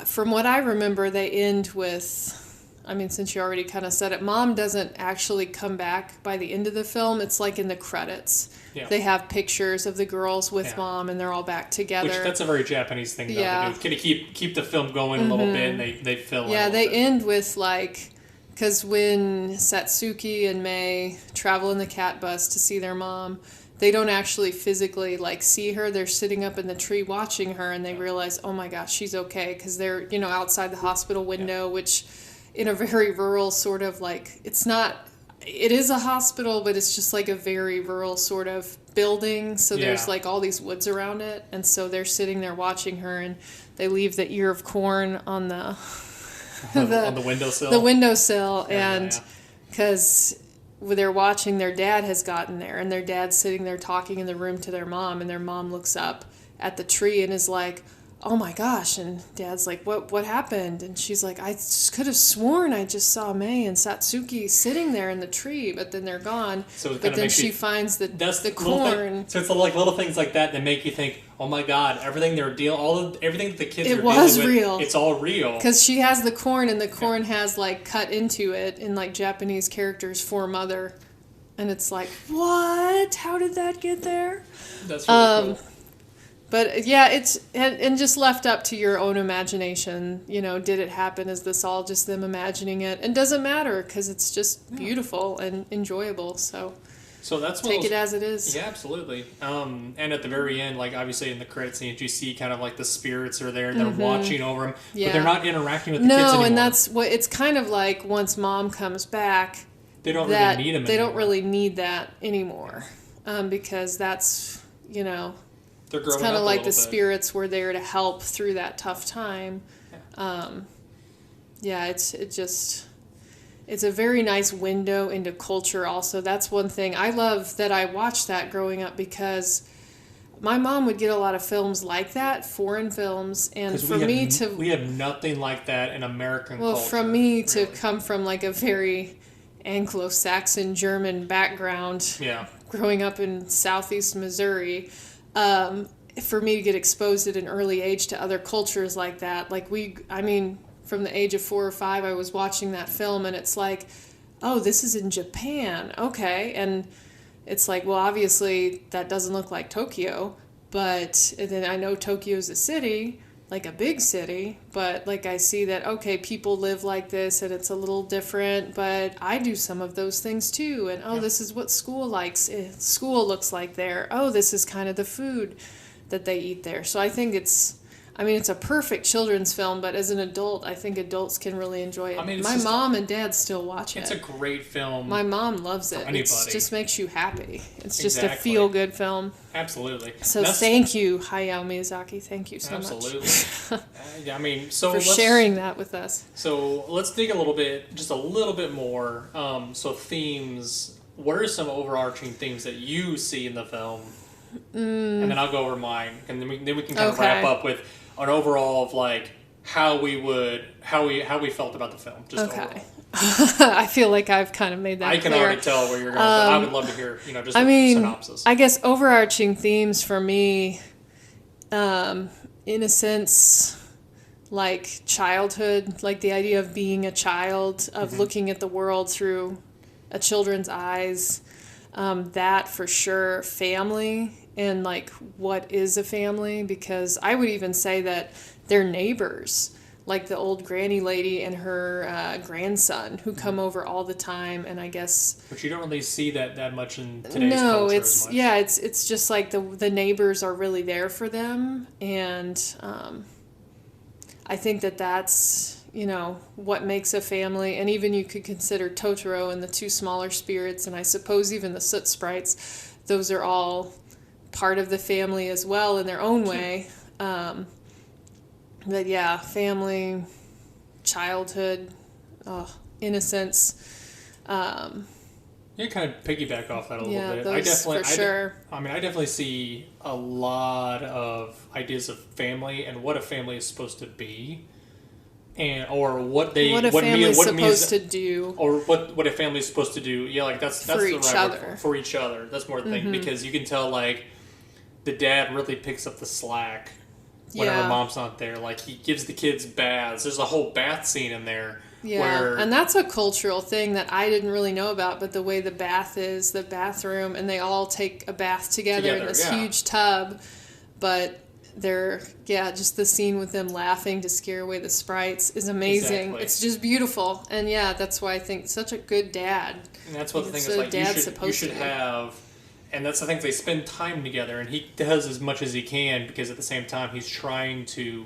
from what I remember, they end with, I mean, since you already kind of said it, mom doesn't actually come back by the end of the film. It's like in the credits. Yeah. They have pictures of the girls with mom, and they're all back together. Which, that's a very Japanese thing, though, to do. Kind of keep the film going a little bit, and they fill in. Yeah, they end with like, because when Satsuki and Mei travel in the cat bus to see their mom, they don't actually physically like see her. They're sitting up in the tree watching her, and they realize, oh my gosh, she's okay, because they're outside the hospital window, which in a very rural sort of like, it is a hospital, but it's just like a very rural sort of building. So there's like all these woods around it, and so they're sitting there watching her, and they leave the ear of corn on the on the windowsill. The windowsill, and because they're watching, their dad has gotten there, and their dad's sitting there talking in the room to their mom, and their mom looks up at the tree and is like, oh my gosh, and dad's like, what happened? And she's like, I could have sworn I just saw Mei and Satsuki sitting there in the tree, but then they're gone. So but then she finds the corn. So it's like little things like that make you think, oh my god, everything everything that the kids are dealing with, real. It's all real. Because she has the corn, and the corn has like cut into it in like Japanese characters for mother, and it's like, what? How did that get there? That's really cool. But yeah, it's and just left up to your own imagination. Did it happen? Is this all just them imagining it? And doesn't matter, because it's just beautiful and enjoyable. So that's take it as it is. Yeah, absolutely. And at the very end, like obviously in the credit scenes, you see kind of like the spirits are there. They're watching over them, but they're not interacting with the kids anymore. No, and that's what it's kind of like. Once mom comes back, they don't really need them. They don't really need that anymore, because that's it's kind of like the spirits were there to help through that tough time. It's a very nice window into culture also. That's one thing I love, that I watched that growing up, because my mom would get a lot of films like that, foreign films, and we have nothing like that in American culture. Well, from me to come from like a very Anglo-Saxon German background, Yeah. growing up in southeast Missouri, for me to get exposed at an early age to other cultures like that, like from the age of 4 or 5, I was watching that film, and it's like, oh, this is in Japan, okay, and it's like, well, obviously that doesn't look like Tokyo, but and then I know Tokyo's a city, like a big city, but like I see that, okay, people live like this and it's a little different, but I do some of those things too, and this is what school looks like there. Oh, this is kind of the food that they eat there. So I think it's a perfect children's film, but as an adult, I think adults can really enjoy it. My mom and dad still watch it. It's a great film. My mom loves it. It just makes you happy. It's just a feel-good film. Absolutely. So thank you, Hayao Miyazaki. Thank you so much. Absolutely. For sharing that with us. So let's dig just a little bit more. So themes. What are some overarching themes that you see in the film? And then I'll go over mine, and then we can kind of wrap up with an overall of like how we felt about the film. Just overall. I feel like I've kind of made that clear. I can already tell where you're going, but I would love to hear just a synopsis. I guess overarching themes for me, in a sense, like childhood, like the idea of being a child, of looking at the world through a children's eyes. That for sure, family, and like what is a family, because I would even say that they're neighbors, like the old granny lady and her grandson who come over all the time, and I guess... But you don't really see that much in today's culture as much. Yeah, it's just like the neighbors are really there for them, and I think that's... what makes a family, and even you could consider Totoro and the two smaller spirits, and I suppose even the soot sprites, those are all part of the family as well in their own way. But yeah, family, childhood, innocence. You kind of piggyback off that a little bit. Those for sure. I definitely see a lot of ideas of family and what a family is supposed to be. Or what a family is supposed to do, or what a family is supposed to do. Yeah, like that's for each other. For each other. That's more the thing, because you can tell like the dad really picks up the slack whenever mom's not there. Like he gives the kids baths. There's a whole bath scene in there. Yeah, and that's a cultural thing that I didn't really know about. But the way the bathroom, and they all take a bath together in this huge tub, but. Just the scene with them laughing to scare away the sprites is amazing. Exactly. It's just beautiful. And that's why I think such a good dad. And that's what the thing is, like, you should have, and that's the thing, they spend time together, and he does as much as he can, because at the same time he's trying to,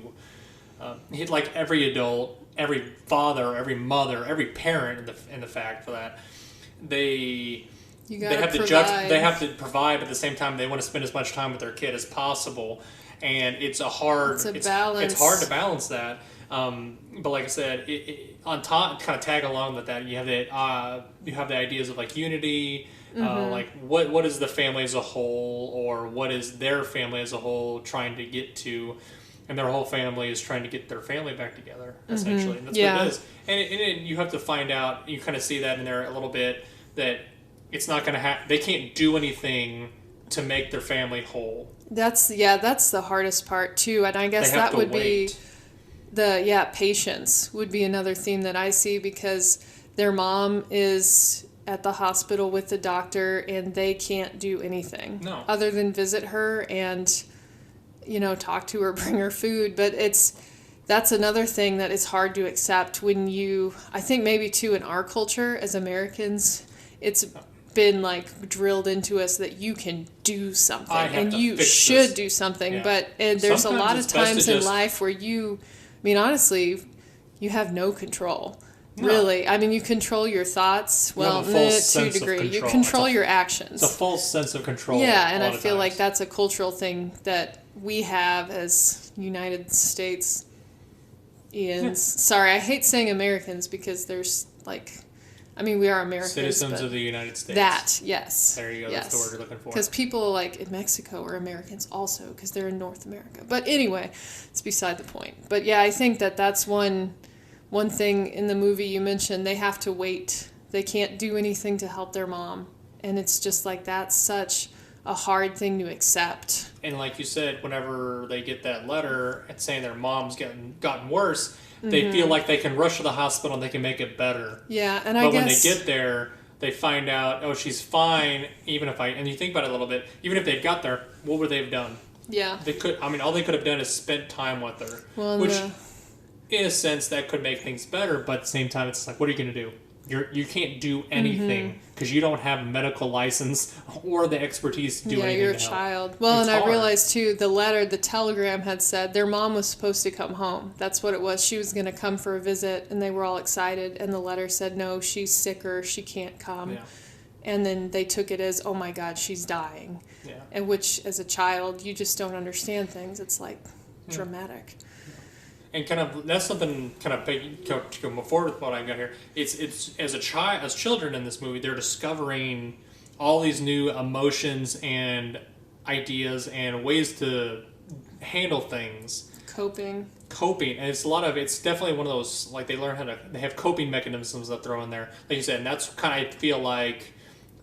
like every adult, every father, every mother, every parent in the fact for that, they have to provide, but at the same time they want to spend as much time with their kid as possible. And it's hard to balance that. But like I said, on top, kind of tag along with that, you have the ideas of like unity, like what is the family as a whole, or what is their family as a whole trying to get to, and their whole family is trying to get their family back together, essentially. And that's what it is. And you have to find out. You kind of see that in there a little bit, that it's not going to they can't do anything to make their family whole. That's the hardest part too, and I guess that would be patience would be another theme that I see, because their mom is at the hospital with the doctor and they can't do anything other than visit her and talk to her, bring her food. But that's another thing that is hard to accept when I think maybe too in our culture as Americans, it's been like drilled into us that you can do something and you should do something, but there's sometimes a lot of times in life where honestly, you have no control. Really, you control your thoughts. Well, to a degree, you control your actions. It's a false sense of control. Yeah, and I feel like that's a cultural thing that we have as United States. Sorry, I hate saying Americans, because there's like. We are Americans. Citizens of the United States. That, yes. There you go. Yes. That's the word you're looking for. Because people like in Mexico are Americans also, because they're in North America. But anyway, it's beside the point. But yeah, I think that's one thing in the movie you mentioned. They have to wait They can't do anything to help their mom. And it's just like, that's such a hard thing to accept. And like you said, whenever they get that letter and saying their mom's gotten worse, they feel like they can rush to the hospital and they can make it better. Yeah, and but I guess... when they get there, they find out, oh, she's fine, and you think about it a little bit, even if they'd got there, what would they have done? Yeah. All they could have done is spent time with her. Well, which, in a sense, that could make things better, but at the same time, it's like, what are you going to do? You can't do anything because you don't have a medical license or the expertise to do anything. Yeah, you're a child. Well, and I realized too, the telegram had said their mom was supposed to come home. That's what it was. She was going to come for a visit, and they were all excited. And the letter said, no, she's sicker. She can't come. Yeah. And then they took it as, oh my God, she's dying. Yeah. And which, as a child, you just don't understand things. It's like dramatic. And kind of that's something kind of to go forward with what I got here. It's as children in this movie, they're discovering all these new emotions and ideas and ways to handle things. Coping, and it's definitely one of those, like, they have coping mechanisms that throw in there, like you said, and that's kind of, I feel like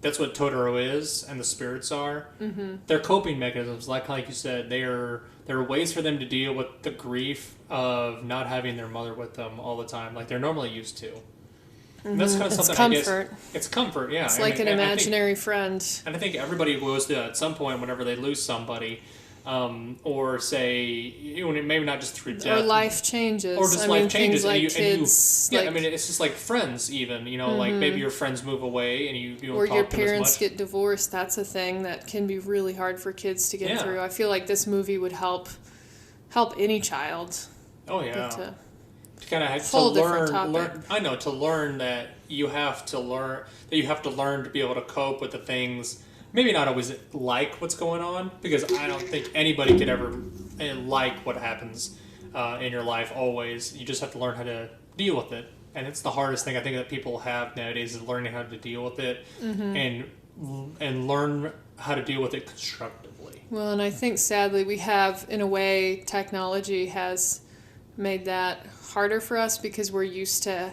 that's what Totoro is and the spirits are. Mm-hmm. They're coping mechanisms, like you said. There are ways for them to deal with the grief of not having their mother with them all the time, like they're normally used to. And that's kind of something, comfort. I guess. It's comfort, yeah. It's like an imaginary friend. And I think everybody goes to at some point whenever they lose somebody, or say, maybe not just through death. Or life changes. Or just life changes. Things like kids. It's just like friends even, like maybe your friends move away and you don't or talk your to them as parents much. get divorced. That's a thing that can be really hard for kids to get through. I feel like this movie would help any child. Oh yeah. To kind of have to learn. I know, to learn that you have to learn to be able to cope with the things. Maybe not always like what's going on, because I don't think anybody could ever like what happens in your life always. You just have to learn how to deal with it. And it's the hardest thing I think that people have nowadays, is learning how to deal with it and learn how to deal with it constructively. Well, and I think sadly we have, in a way, technology has made that harder for us because we're used to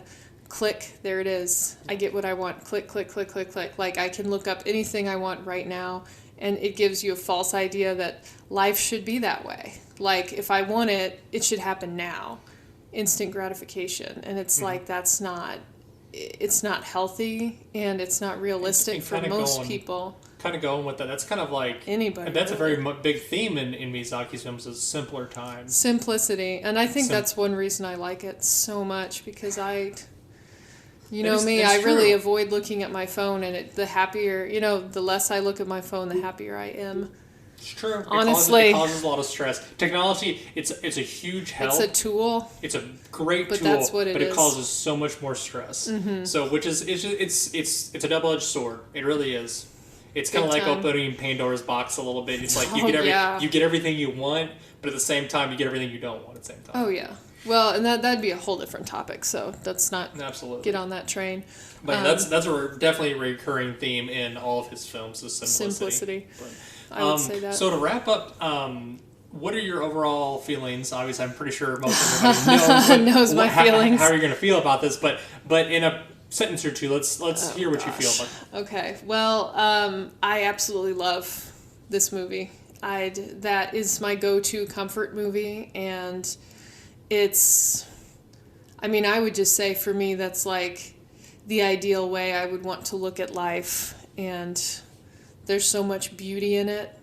click, there it is, I get what I want, click, click, click, click, click. Like, I can look up anything I want right now, and it gives you a false idea that life should be that way. Like, if I want it, it should happen now. Instant gratification. And it's like, it's not healthy, and it's not realistic for most people. Kind of going with that. That's kind of like anybody. And that's a very big theme in Miyazaki's films, is simpler times. Simplicity. And I think that's one reason I like it so much, because you know me, I really avoid looking at my phone, and the happier, the less I look at my phone, the happier I am. It's true. Honestly. It causes a lot of stress. Technology, it's a huge help. It's a tool. It's a great tool, that's what it is. But it causes so much more stress. Mm-hmm. So, it's a double-edged sword. It really is. It's kind of like opening Pandora's box a little bit. It's like you get everything you want, but at the same time you get everything you don't want at the same time. Oh yeah. Well, and that'd be a whole different topic. So let's not get on that train. But that's definitely a recurring theme in all of his films, is simplicity. But, I would say that. So to wrap up, what are your overall feelings? Obviously, I'm pretty sure most everybody knows my feelings. How are you going to feel about this? But in a sentence or two, let's hear what you feel about it. Okay. Well, I absolutely love this movie. That is my go-to comfort movie, and I would just say, for me, that's like the ideal way I would want to look at life, and there's so much beauty in it,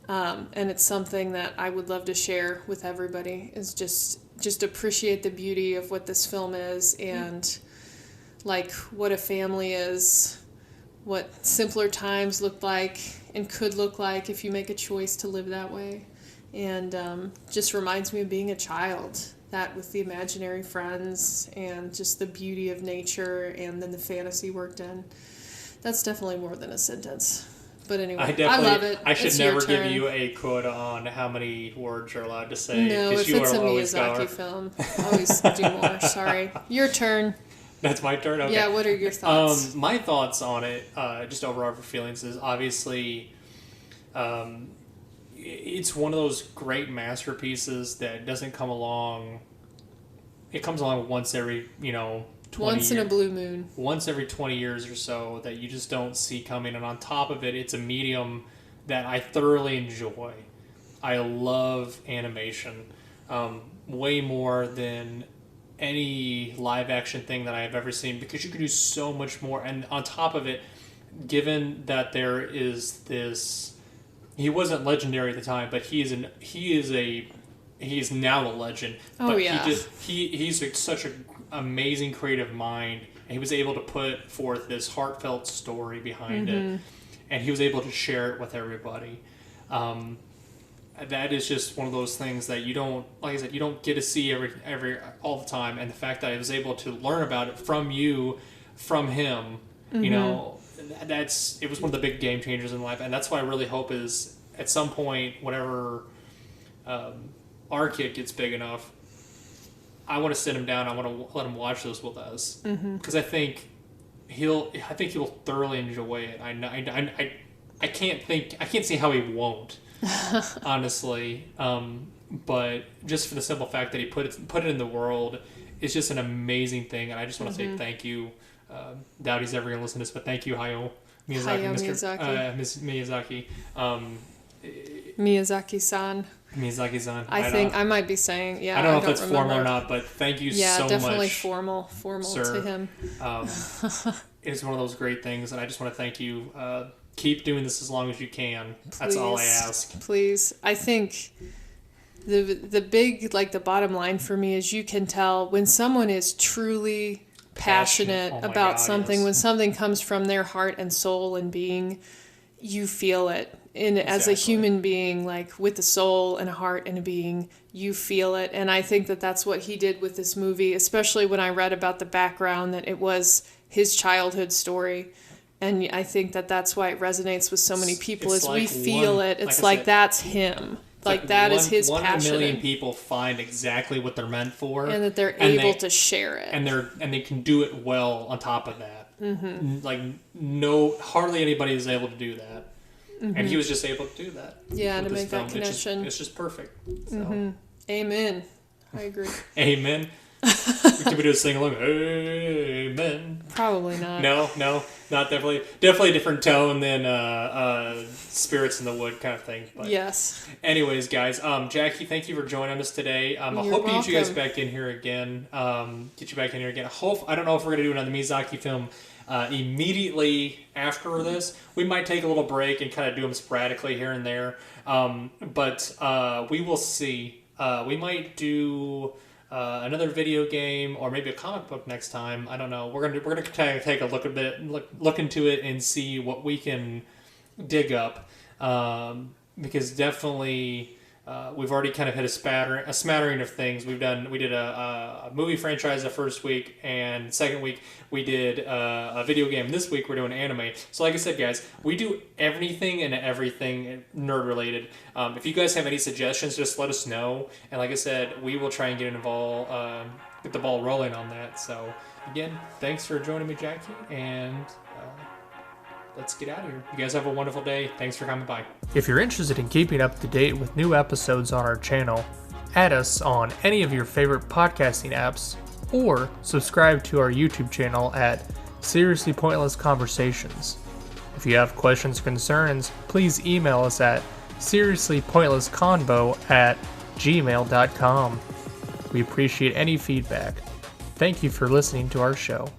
and it's something that I would love to share with everybody, is just appreciate the beauty of what this film is, and like what a family is, what simpler times look like and could look like if you make a choice to live that way. And just reminds me of being a child, that with the imaginary friends and just the beauty of nature, and then the fantasy worked in. That's definitely more than a sentence. But anyway, I love it. I should never give you a quota on how many words you're allowed to say. No, if it's a Miyazaki film, always do more. Sorry. Your turn. That's my turn? Okay. Yeah, what are your thoughts? My thoughts on it, just overall feelings, is obviously it's one of those great masterpieces that doesn't come along. It comes along once every, once in a blue moon. Once every 20 years or so that you just don't see coming. And on top of it, it's a medium that I thoroughly enjoy. I love animation way more than any live action thing that I have ever seen, because you can do so much more. And on top of it, given that there is this, he wasn't legendary at the time, but he is now a legend. Oh, but yeah. He's such an amazing creative mind, and he was able to put forth this heartfelt story behind it, and he was able to share it with everybody. That is just one of those things that you don't, like I said, you don't get to see every all the time. And the fact that I was able to learn about it from him, you know, it was one of the big game changers in life. And that's what I really hope is at some point, whenever our kid gets big enough, I want to sit him down. I want to let him watch this with us, because I think he'll thoroughly enjoy it. I can't see how he won't. Honestly, but just for the simple fact that he put it in the world is just an amazing thing, and I just want to say thank you. Doubt he's ever gonna listen to this, but thank you, Hayao Miyazaki, Miss Miyazaki, Miyazaki-san. Miyazaki-san. I think I might be saying, I don't know if that's formal or not, but thank you so much. Yeah, definitely formal sir. To him. It's one of those great things, and I just want to thank you. Keep doing this as long as you can. Please, that's all I ask. Please. I think the big, like, the bottom line for me is you can tell when someone is truly passionate about something, when something comes from their heart and soul and being, you feel it. As a human being, like, with a soul and a heart and a being, you feel it. And I think that that's what he did with this movie, especially when I read about the background, that it was his childhood story. And I think that that's why it resonates with so many people, is we feel it. It's like that's him. Like that is his passion. 1 million people find exactly what they're meant for, and that they're able to share it, and they can do it well. On top of that, like hardly anybody is able to do that, and he was just able to do that. Yeah, to make that connection. It's just perfect. So. Amen. I agree. Amen. Can we do a sing along? Amen. Probably not. No, not definitely a different tone than Spirits in the Wood kind of thing. But yes. Anyways, guys, Jackie, thank you for joining us today. I hope to get you guys back in here again. I don't know if we're gonna do another Miyazaki film immediately after this. We might take a little break and kind of do them sporadically here and there. But we will see. We might do another video game, or maybe a comic book next time. I don't know. We're gonna take a look into it and see what we can dig up, because definitely we've already kind of hit a smattering of things. We did a movie franchise the first week, and second week we did a video game. This week we're doing anime. So like I said, guys, we do everything and everything nerd related. If you guys have any suggestions, just let us know. And like I said, we will try and get the ball rolling on that. So again, thanks for joining me, Jackie, and let's get out of here. You guys have a wonderful day. Thanks for coming by. If you're interested in keeping up to date with new episodes on our channel, add us on any of your favorite podcasting apps, or subscribe to our YouTube channel at Seriously Pointless Conversations. If you have questions or concerns, please email us at seriouslypointlessconvo@gmail.com. We appreciate any feedback. Thank you for listening to our show.